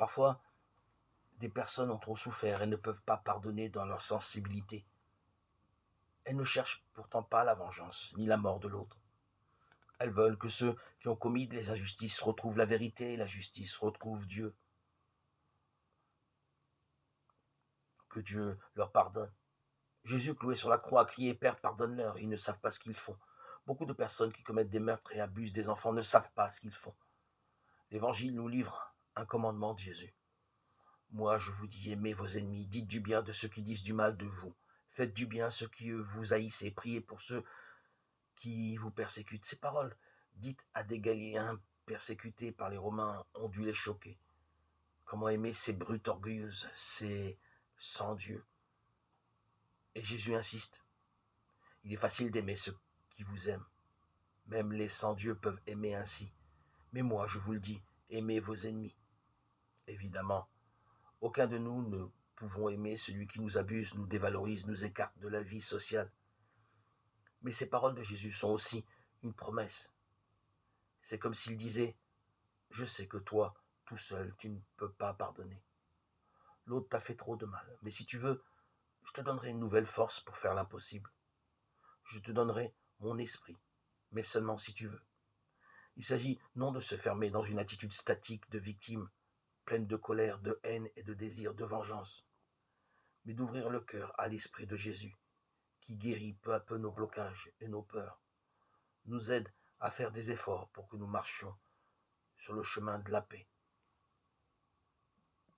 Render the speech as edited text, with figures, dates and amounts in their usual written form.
Parfois, des personnes ont trop souffert et ne peuvent pas pardonner dans leur sensibilité. Elles ne cherchent pourtant pas la vengeance, ni la mort de l'autre. Elles veulent que ceux qui ont commis les injustices retrouvent la vérité et la justice, retrouvent Dieu, que Dieu leur pardonne. Jésus, cloué sur la croix, a crié « Père, pardonne-leur », ils ne savent pas ce qu'ils font. Beaucoup de personnes qui commettent des meurtres et abusent des enfants ne savent pas ce qu'ils font. L'Évangile nous livre un commandement de Jésus. Moi, je vous dis, aimez vos ennemis, dites du bien de ceux qui disent du mal de vous. Faites du bien à ceux qui vous haïssent et priez pour ceux qui vous persécutent. Ces paroles, dites à des Galiléens persécutés par les Romains, ont dû les choquer. Comment aimer ces brutes orgueilleuses, ces sans Dieu? Et Jésus insiste. Il est facile d'aimer ceux qui vous aiment. Même les sans Dieu peuvent aimer ainsi. Mais moi, je vous le dis, aimez vos ennemis. Évidemment, aucun de nous ne pouvons aimer celui qui nous abuse, nous dévalorise, nous écarte de la vie sociale. Mais ces paroles de Jésus sont aussi une promesse. C'est comme s'il disait, je sais que toi, tout seul, tu ne peux pas pardonner. L'autre t'a fait trop de mal. Mais si tu veux, je te donnerai une nouvelle force pour faire l'impossible. Je te donnerai mon esprit, mais seulement si tu veux. Il s'agit non de se fermer dans une attitude statique de victime, pleine de colère, de haine et de désir de vengeance, mais d'ouvrir le cœur à l'esprit de Jésus, qui guérit peu à peu nos blocages et nos peurs, nous aide à faire des efforts pour que nous marchions sur le chemin de la paix,